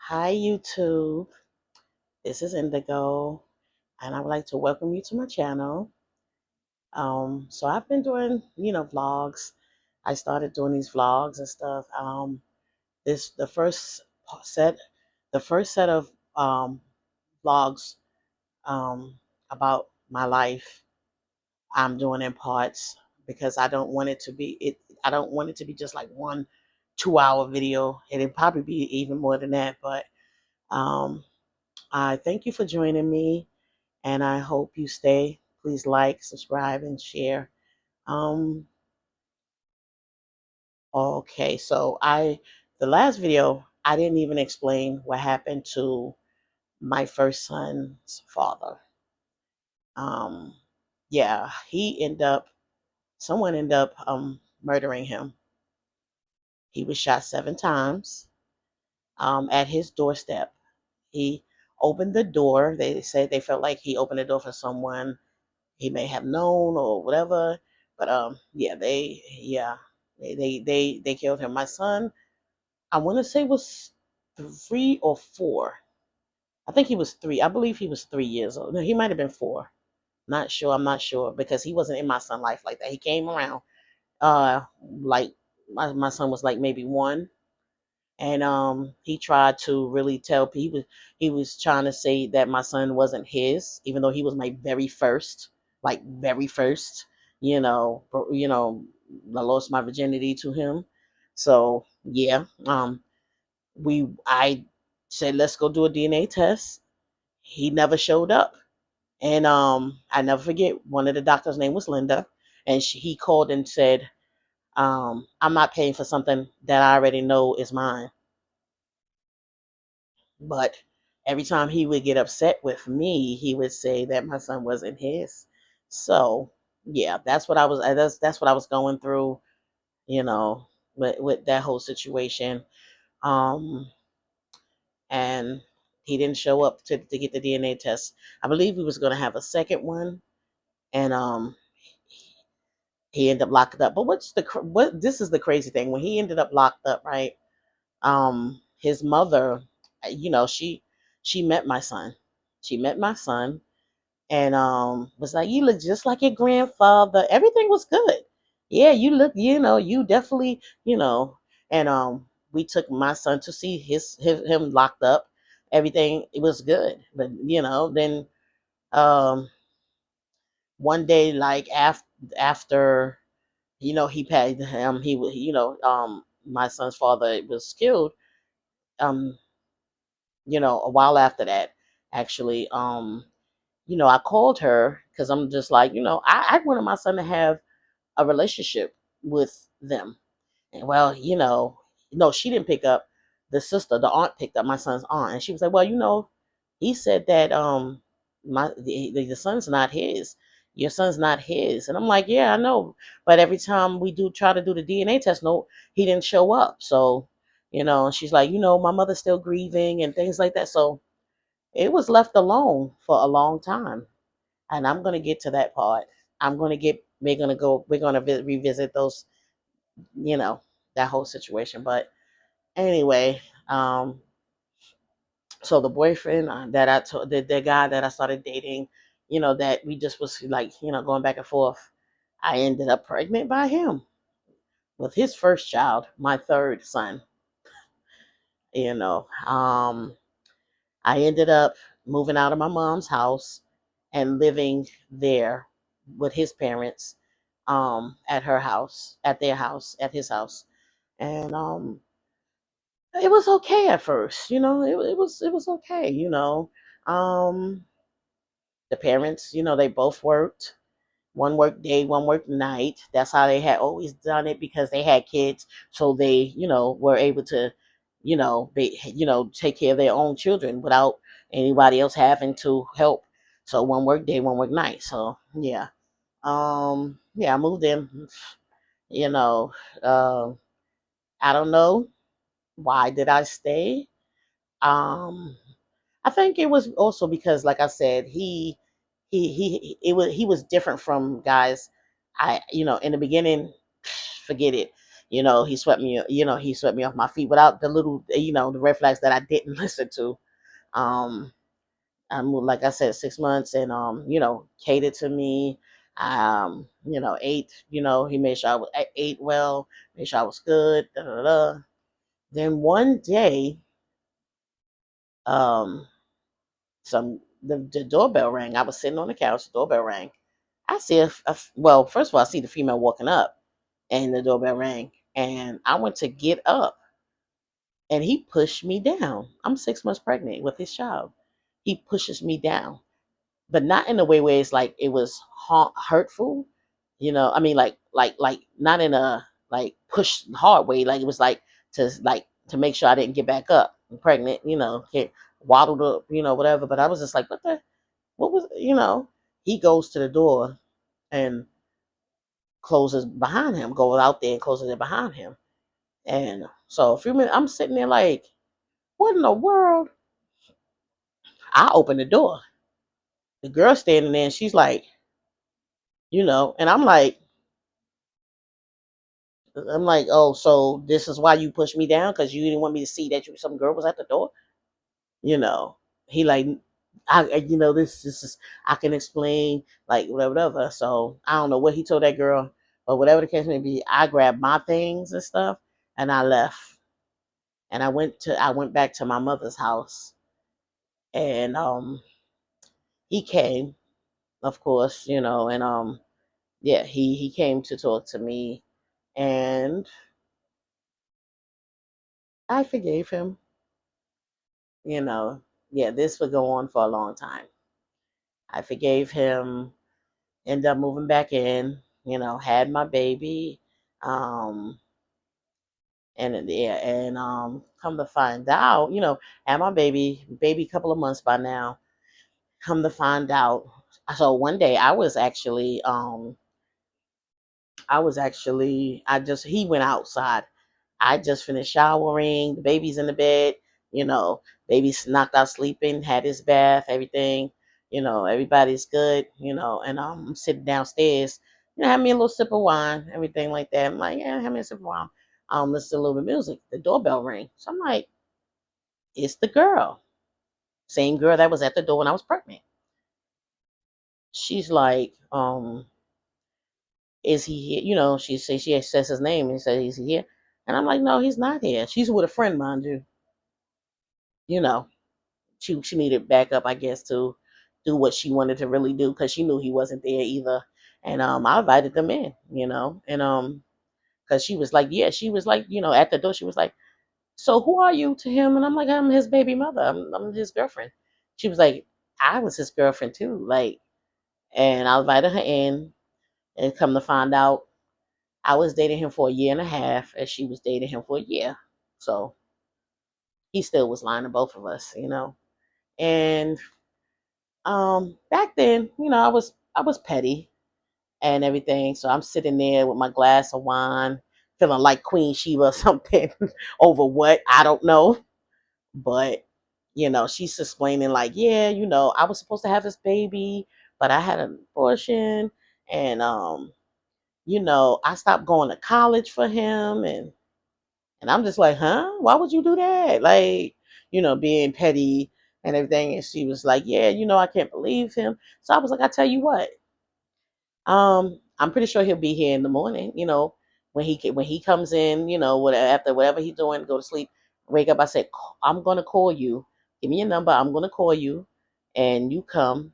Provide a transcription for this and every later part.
Hi, YouTube. This is Indigo, and I would like to welcome you to my channel. So I've been doing, vlogs. I started doing these vlogs and stuff. This set, the first set of vlogs um, about my life. I'm doing in parts because I don't want it to be it. I don't want it to be just like 1 2 hour video. It'd probably be even more than that, but um, I thank you for joining me, and I hope you stay. Please like, subscribe, and share. Um, okay, the last video, I didn't even explain what happened to my first son's father. Um, yeah, someone ended up murdering him. He was shot 7 times at his doorstep. He opened the door. They said they felt like he opened the door for someone he may have known or whatever. But yeah, they killed him. My son, I want to say was 3 or 4. I think he was 3. I believe he was 3 years old. No, he might have been 4. Not sure. I'm not sure because he wasn't in my son's life like that. He came around like my son was like maybe 1, and he tried to really tell people. He was trying to say that my son wasn't his, even though he was my very first, like very first. I lost my virginity to him. So yeah, I said let's go do a DNA test. He never showed up, and I never forget, one of the doctors' name was Linda, and he called and said, I'm not paying for something that I already know is mine. But every time he would get upset with me, he would say that my son wasn't his. So yeah, that's what I was going through, you know, with that whole situation. Um, and he didn't show up to get the DNA test. I believe he was going to have a second one, and he ended up locked up. But what this is the crazy thing, when he ended up locked up, right? His mother, she met my son. She met my son, and was like, you look just like your grandfather. Everything was good. Yeah, you look, you definitely, and we took my son to see him locked up. Everything, it was good. But then um one day, like after he passed him, he was, my son's father was killed. um a while after that, actually. I called her because I'm just like, I wanted my son to have a relationship with them. And well, no, she didn't pick up. The aunt picked up, my son's aunt, and she was like, well, he said that the son's not his. Your son's not his. And I'm like, yeah, I know. But every time we do try to do the DNA test, no, he didn't show up. So, she's like, my mother's still grieving and things like that. So it was left alone for a long time. And I'm gonna get to that part. We're gonna revisit those, you know, that whole situation. But anyway, so the boyfriend that I told, the guy that I started dating, that we just was like, going back and forth. I ended up pregnant by him with his first child, my third son. You know, I ended up moving out of my mom's house and living there with his parents, at his house. And it was okay at first, it was okay. Um the parents, they both worked. One worked day, one worked night. That's how they had always done it because they had kids, so they, were able to, take care of their own children without anybody else having to help. So one worked day, one worked night. So yeah, yeah, I moved in. You know, uh, I don't know why did I stay. Um, I think it was also because, like I said, he was different from guys. In the beginning, forget it. He swept me. He swept me off my feet without the little, the red flags that I didn't listen to. Um, I moved, like I said, 6 months, and catered to me. Ate. He made sure I ate well, made sure I was good. Da, da, da. Then one day, um, the doorbell rang. I was sitting on the couch. The doorbell rang. I see well, first of all, I see the female walking up, and the doorbell rang, and I went to get up, and he pushed me down. I'm 6 months pregnant with his child. He pushes me down, but not in a way where it's like it was hurtful. I mean, like not in a like push hard way. Like it was to make sure I didn't get back up. I'm pregnant, get waddled up, whatever. But I was just like, what was, he goes to the door and closes behind him, goes out there and closes it behind him. And so a few minutes, I'm sitting there like, what in the world? I open the door. The girl standing there, and she's like, and I'm like, oh, so this is why you pushed me down because you didn't want me to see that some girl was at the door. You know, he like, this is I can explain like whatever, whatever. So I don't know what he told that girl, but whatever the case may be, I grabbed my things and stuff and I left. And I went back to my mother's house, and he came, of course, and yeah, he came to talk to me, and I forgave him. you know yeah, this would go on for a long time. I forgave him, ended up moving back in, had my baby, um and yeah, and come to find out, had my baby couple of months by now. Come to find out, so one day he went outside. I just finished showering. The baby's in the bed. You know, baby's knocked out sleeping, had his bath, everything. Everybody's good. And I'm sitting downstairs. Have me a little sip of wine, everything like that. I'm like, yeah, have me a sip of wine. Listen to a little bit of music. The doorbell rang. So I'm like, it's the girl. Same girl that was at the door when I was pregnant. She's like, is he here? She says his name and says he's here. And I'm like, no, he's not here. She's with a friend, mind you. You know, she needed backup, I guess, to do what she wanted to really do because she knew he wasn't there either. And I invited them in, and because she was like, at the door, she was like, so who are you to him? And I'm like, I'm his baby mother. I'm his girlfriend. She was like, I was his girlfriend too, like, and I invited her in, and come to find out, I was dating him for a year and a half, and she was dating him for a year. So he still was lying to both of us, And back then, I was petty and everything. So I'm sitting there with my glass of wine, feeling like Queen Sheba or something over what I don't know. But she's explaining like, yeah, I was supposed to have this baby, but I had an abortion, and I stopped going to college for him, and I'm just like, huh? Why would you do that? Like, being petty and everything. And she was like, yeah, I can't believe him. So I was like, I tell you what, I'm pretty sure he'll be here in the morning. When he comes in, after whatever he's doing, go to sleep, wake up. I said, I'm gonna call you. Give me your number. I'm gonna call you, and you come,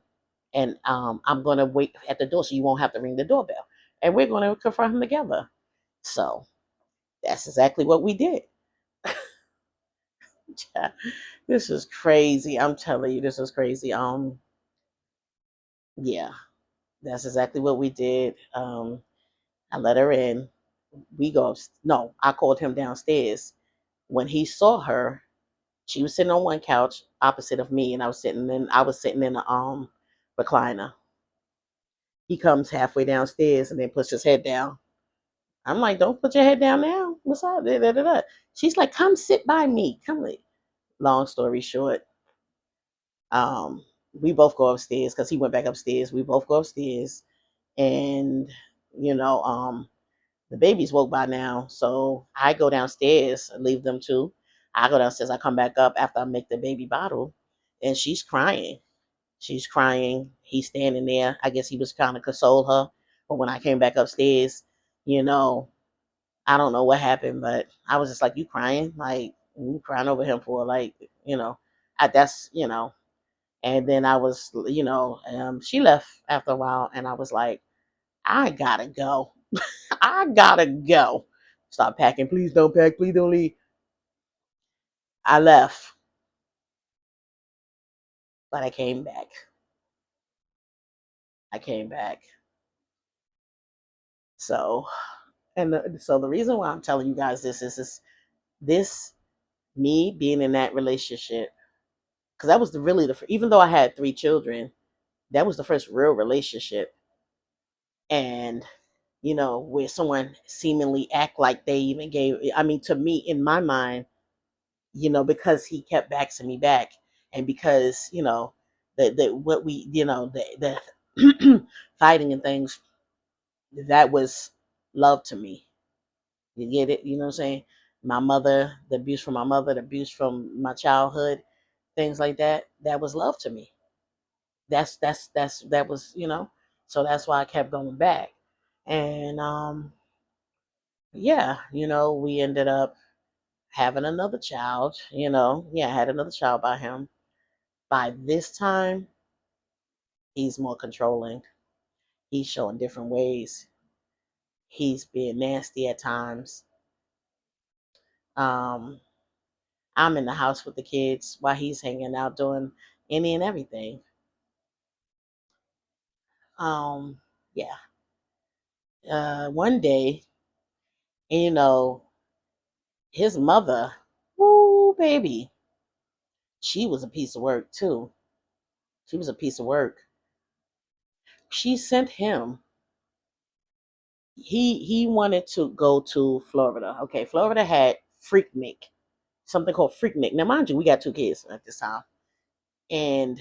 and I'm gonna wait at the door so you won't have to ring the doorbell, and we're gonna confront him together. So that's exactly what we did. This is crazy. I'm telling you, this is crazy. Yeah, that's exactly what we did. I let her in. We go. No, I called him downstairs. When he saw her, she was sitting on one couch opposite of me, and I was sitting in a recliner. He comes halfway downstairs and then puts his head down. I'm like, don't put your head down now. What's up? Da, da, da, da. She's like, come sit by me. Come. Long story short, um, we both go upstairs because he went back upstairs. We both go upstairs, and you know, um, The baby's woke by now, so I go downstairs and leave them too. I go downstairs. I come back up after I make the baby bottle, and she's crying. She's crying. He's standing there. I guess he was trying to console her. But when I came back upstairs, you know, I don't know what happened, but I was just like, "You crying? Like you crying over him for like, you know?" That's And then I was, she left after a while, and I was like, "I gotta go. I gotta go. Stop packing. Please don't pack. Please don't leave." I left, but I came back. I came back. So, so the reason why I'm telling you guys this is this me being in that relationship, because that was even though I had 3 children, that was the first real relationship, and where someone seemingly act like they even gave. I mean, to me, in my mind, because he kept baxing me back, and because the what we the fighting and things, that was love to me. You get it? You know what I'm saying? My mother, the abuse from my mother, the abuse from my childhood, things like that. That was love to me. That was So that's why I kept going back, and yeah, we ended up having another child. Yeah, I had another child by him. By this time, he's more controlling. He's showing different ways. He's being nasty at times. Um, I'm in the house with the kids while he's hanging out doing any and everything. Yeah. One day, you know, his mother, woo, baby, she was a piece of work too. She was a piece of work. She sent him. He wanted to go to Florida. Okay, Florida had Freaknik, something called Freaknik. Now, mind you, we got 2 kids at this time, and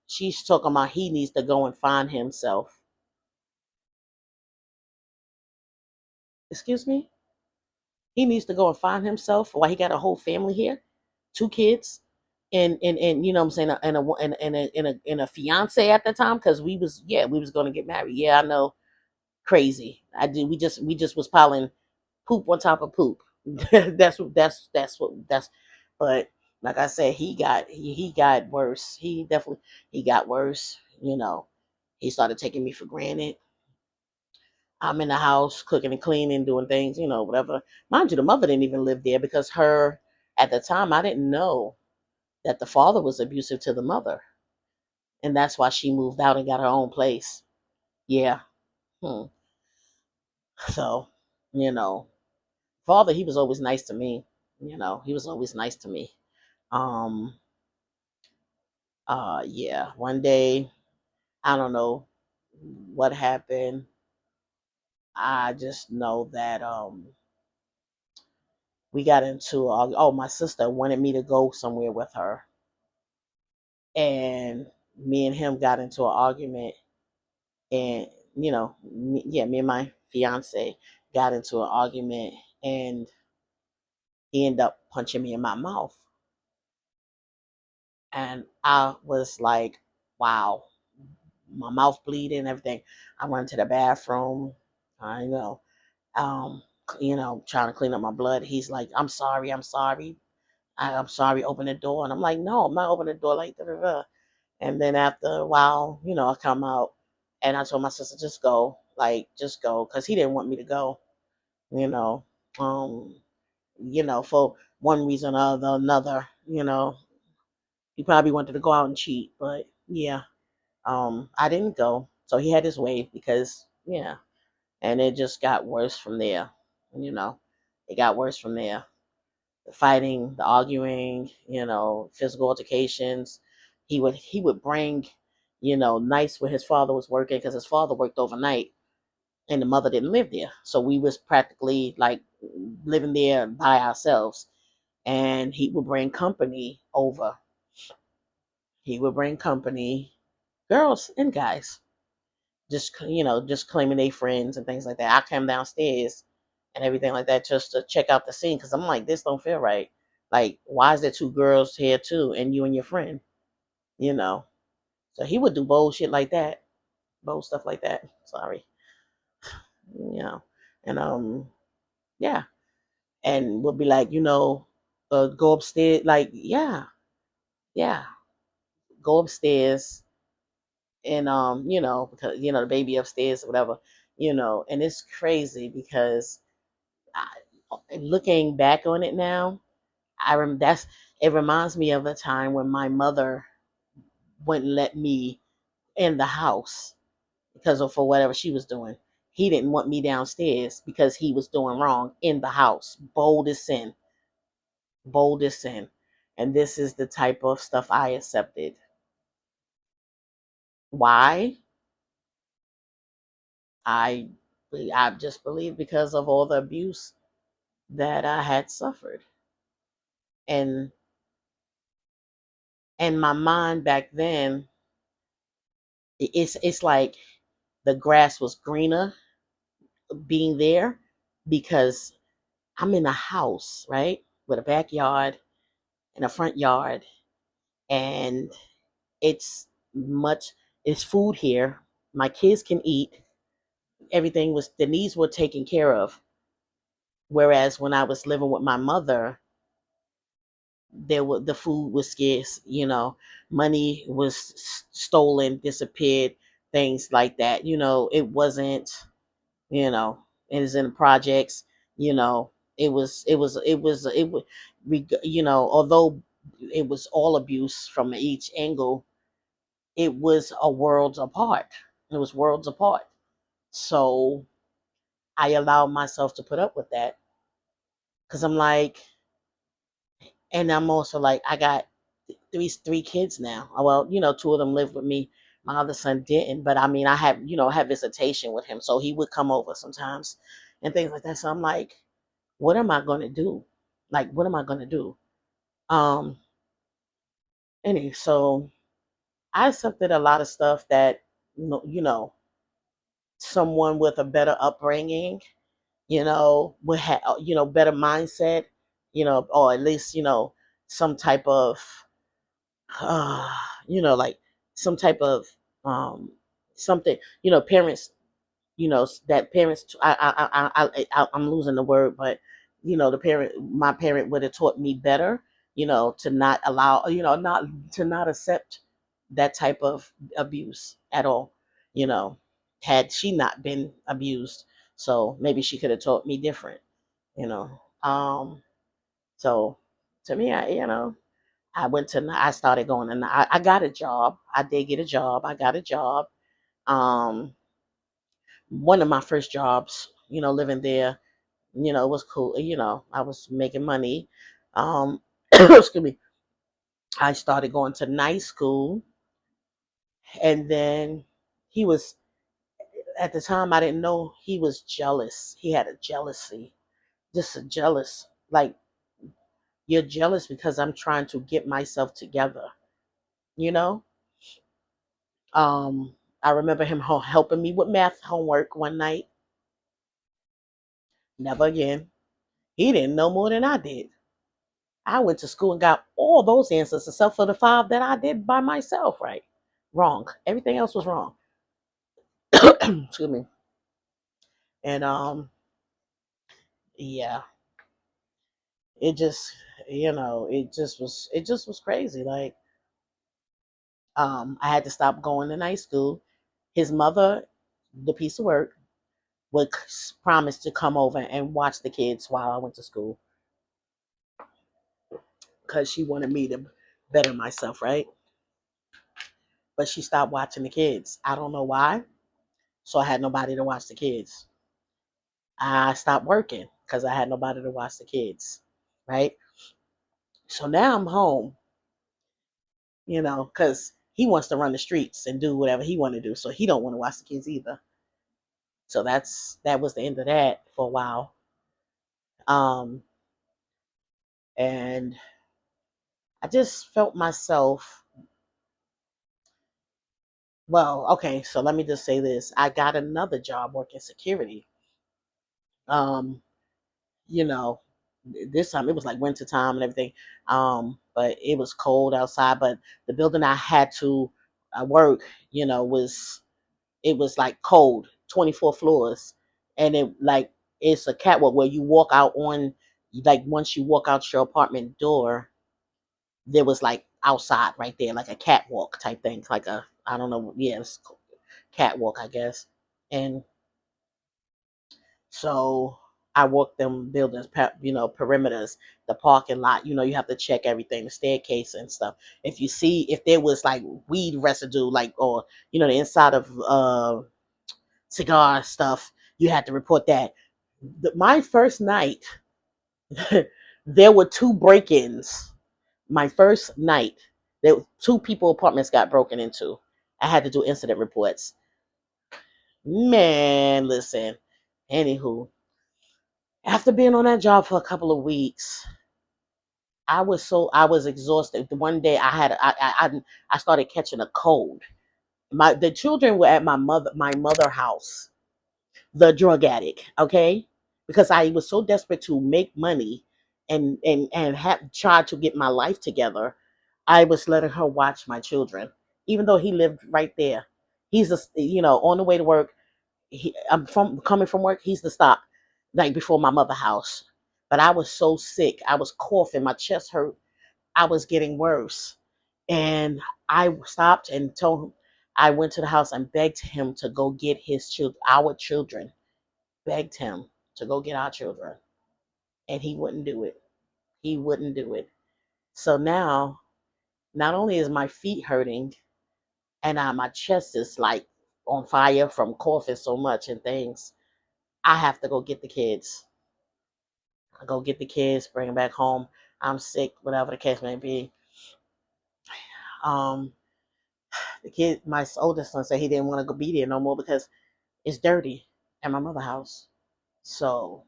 she's talking about he needs to go and find himself. Excuse me. He needs to go and find himself while he got a whole family here, 2 kids, and you know what I'm saying, and a fiance at the time, because we was going to get married. Yeah, I know, crazy. I do. We just was piling poop on top of poop. That's. But like I said, he got worse. He got worse. He started taking me for granted. I'm in the house cooking and cleaning, doing things, whatever. Mind you, the mother didn't even live there because at the time, I didn't know that the father was abusive to the mother. And that's why she moved out and got her own place. Yeah. Hmm. So, you know, father, he was always nice to me. He was always nice to me. Um, yeah. One day, I don't know what happened. I just know that we got into my sister wanted me to go somewhere with her, and me and him got into an argument, and me and my fiance got into an argument, and he ended up punching me in my mouth, and I was like, wow, my mouth bleeding and everything. I went to the bathroom, I um trying to clean up my blood. He's like, I'm sorry, I'm sorry, open the door. And I'm like, no, I'm not opening the door, like da, da, da. And then after a while, I come out, and I told my sister, just go, like, just go, because he didn't want me to go, you know. Um, for one reason or another, he probably wanted to go out and cheat, but yeah, I didn't go. So he had his way because, yeah, and it just got worse from there, you know. It got worse from there. The fighting, the arguing, physical altercations. He would bring, nights where his father was working, because his father worked overnight and the mother didn't live there. So we was practically like living there by ourselves. And he would bring company over. He would bring company, girls and guys, just claiming they friends and things like that. I came downstairs, and everything like that, just to check out the scene. Because I'm like, this don't feel right. Like, why is there two girls here too, and you and your friend? You know. So he would do bold shit like that, bold stuff like that. Sorry, you know, and yeah, and would be like, go upstairs. Like, yeah, yeah, go upstairs, and because the baby upstairs or whatever, and it's crazy because looking back on it now, it reminds me of a time when my mother wouldn't let me in the house because of for whatever she was doing. He didn't want me downstairs because he was doing wrong in the house. Bold as sin, bold as sin. And this is the type of stuff I accepted. Why? I I just believe because of all the abuse that I had suffered. And my mind back then, it's like the grass was greener being there because I'm in a house, right? With a backyard and a front yard, and it's much it's food here. My kids can eat. Everything was the needs were taken care of. Whereas when I was living with my mother, the food was scarce, money was stolen, disappeared, things like that. It wasn't, you know, it was in the projects, you know, it was, although it was all abuse from each angle, it was a worlds apart. It was worlds apart. So I allowed myself to put up with that because I'm like, and I'm also like, I got three kids now. Well, two of them live with me. My other son didn't, but I mean, I have have visitation with him, so he would come over sometimes and things like that. So I'm like, what am I going to do? Like, what am I going to do? Um. Anyway, so I accepted a lot of stuff that someone with a better upbringing, would have better mindset, or at least some type of uh, like some type of um, something, parents, that parents. I'm losing the word, but my parent would have taught me better, to not allow, not to not accept that type of abuse at all, you know, had she not been abused. So maybe she could have taught me different, you know. So to me, I started going and I got a job. I did get a job. I got a job. Um, One of my first jobs, living there, it was cool. I was making money. Excuse me. I started going to night school, and then he was at the time I didn't know he was jealous. He had a jealousy, just a jealous, like, you're jealous because I'm trying to get myself together, you know? I remember him helping me with math homework one night. Never again. He didn't know more than I did. I went to school and got all those answers except for the five that I did by myself, right? Wrong. Everything else was wrong. Excuse me. And yeah, it just it just was crazy. Like, I had to stop going to night school. His mother, the piece of work, would promise to come over and watch the kids while I went to school because she wanted me to better myself, right? But she stopped watching the kids. I don't know why. So I had nobody to watch the kids. I stopped working because I had nobody to watch the kids, right? So now I'm home, because he wants to run the streets and do whatever he want to do. So he don't want to watch the kids either. So that was the end of that for a while. Um, and I just felt myself. Well, okay, so let me just say this: I got another job working security. Um, you know, this time it was like winter time and everything. But it was cold outside. But the building I had to work, was it was like cold, 24 floors, and it like it's a catwalk where you walk out on, like once you walk out your apartment door, there was like outside right there, like a catwalk type thing, like a I don't know, yeah, it's catwalk, I guess, and so I walked them buildings, perimeters, the parking lot. You have to check everything, the staircase and stuff. If you see if there was like weed residue, like or the inside of cigar stuff, you had to report that. My first night, there were two break-ins. My first night, there two people apartments got broken into. I had to do incident reports. Man, listen. Anywho, after being on that job for a couple of weeks, I was exhausted. The one day I started catching a cold. The children were at my mother house, the drug addict, okay? Because I was so desperate to make money and have tried to get my life together. I was letting her watch my children, even though he lived right there. He's on the way to work. I'm from coming from work. He's the stop, like before my mother house. But I was so sick. I was coughing. My chest hurt. I was getting worse, and I stopped and told him. I went to the house and begged him to go get our children. Begged him to go get our children, and he wouldn't do it. He wouldn't do it. So now, not only is my feet hurting, and my chest is like on fire from coughing so much and things. I have to go get the kids. I go get the kids, bring them back home. I'm sick, whatever the case may be. Um, the kid, my oldest son, said he didn't want to go be there no more because it's dirty at my mother house. So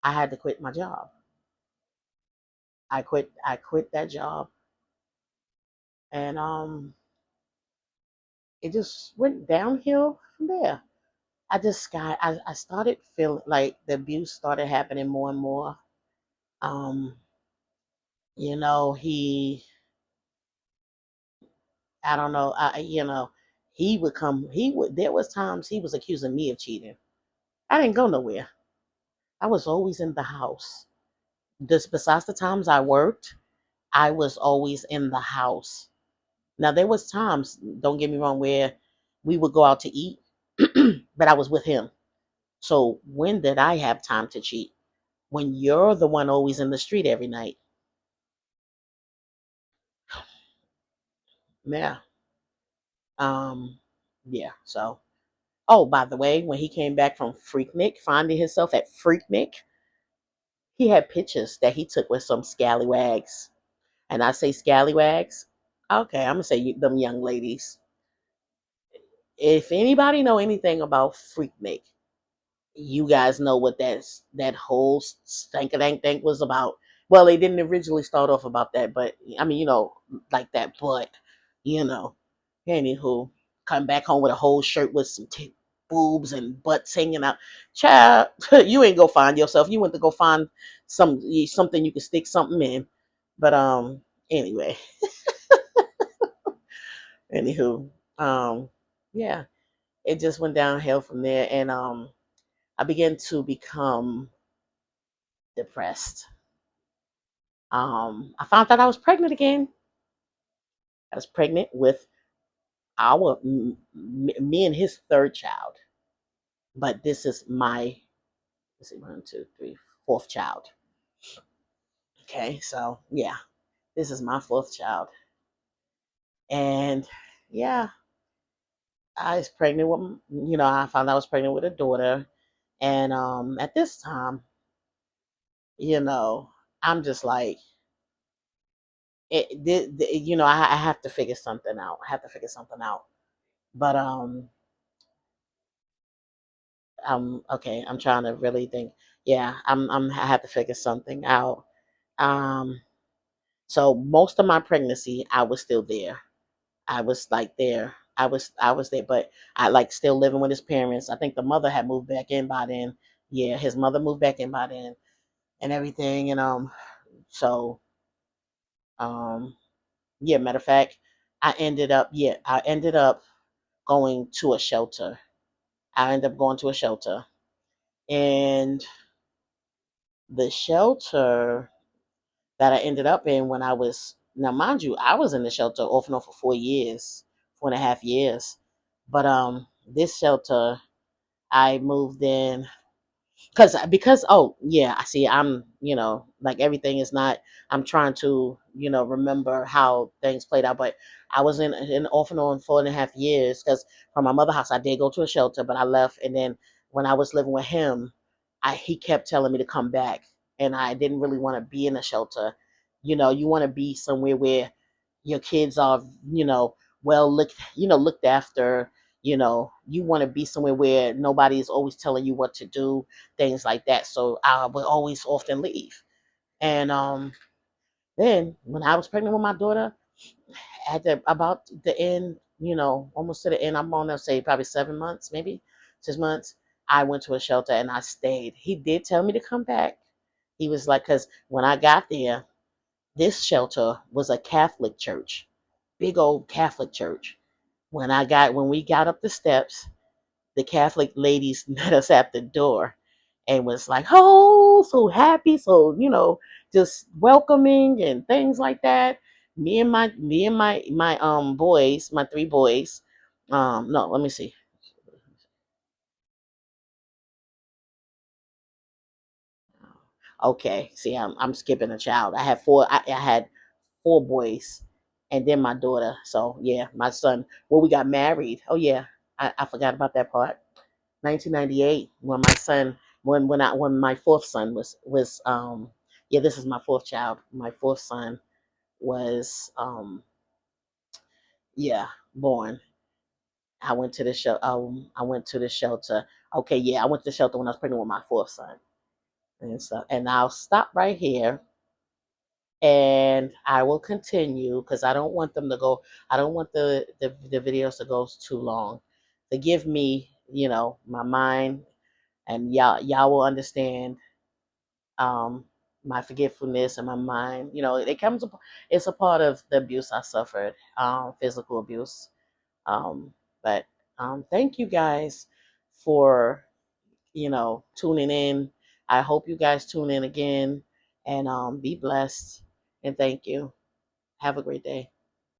I had to quit my job. I quit that job, and it just went downhill from there. I started feeling like the abuse started happening more and more. Um, he, I don't know, he would come. There was times he was accusing me of cheating. I didn't go nowhere. I was always in the house. Just besides the times I worked, I was always in the house. Now there was times, don't get me wrong, where we would go out to eat, but I was with him. So when did I have time to cheat? When you're the one always in the street every night. Yeah. Um, yeah. So, oh, by the way, when he came back from Freaknik, finding himself at Freaknik, he had pictures that he took with some scallywags. And I say scallywags. Okay, I'm gonna say them young ladies. If anybody know anything about Freaknik, you guys know what that whole stank thing was about. Well, they didn't originally start off about that, but I mean, like that. But you know, anywho, come back home with a whole shirt with some boobs and butts hanging out. Child, you ain't go find yourself. You went to go find something you could stick something in. But anyway, anywho, yeah, it just went downhill from there, and I began to become depressed. I found out I was pregnant again. I was pregnant with me and his third child, but this is my let's see, one, two, three, fourth child. Okay, so yeah, this is my fourth child, and yeah, I was pregnant with I found out I was pregnant with a daughter, and at this time, you know, I'm just like I have to figure something out. I have to figure something out, but okay. I'm trying to really think. Yeah, I have to figure something out. Um, so most of my pregnancy, I was still there. I was like there. I was there, but I like still living with his parents. I think the mother had moved back in by then. Yeah, his mother moved back in by then and everything. And so um, yeah. Matter of fact, I ended up going to a shelter. I ended up going to a shelter, and the shelter that I ended up in when I was now, mind you, I was in the shelter off and on for 4 years, 4.5 years. But this shelter I moved in because oh yeah, I see. I'm like everything is not. I'm trying to remember how things played out, but I was in off and on 4.5 years because from my mother house I did go to a shelter, but I left, and then when I was living with him, he kept telling me to come back, and I didn't really want to be in a shelter. You want to be somewhere where your kids are well looked after. You want to be somewhere where nobody is always telling you what to do, things like that. So I would always often leave. And then when I was pregnant with my daughter, at about the end, almost to the end, I'm gonna say probably 7 months, maybe 6 months, I went to a shelter and I stayed. He did tell me to come back. He was like, because when I got there, this shelter was a Catholic church, big old Catholic church. When we got up the steps, the Catholic ladies met us at the door and was like, oh, so happy, so just welcoming and things like that. Me and my boys, my three boys. No, let me see. Okay, see, I'm skipping a child. I had four. I had four boys, and then my daughter. So yeah, my son. Well, we got married. Oh yeah, I forgot about that part. 1998 when my son when my fourth son was yeah, this is my fourth child. My fourth son was yeah, born. I went to the shelter. Okay, yeah, I went to the shelter when I was pregnant with my fourth son. And I'll stop right here, and I will continue because I don't want the videos to go too long. Forgive me, my mind, and y'all will understand um, my forgetfulness and my mind. It's a part of the abuse I suffered, physical abuse. Um, but thank you guys for tuning in. I hope you guys tune in again, and be blessed. And thank you. Have a great day.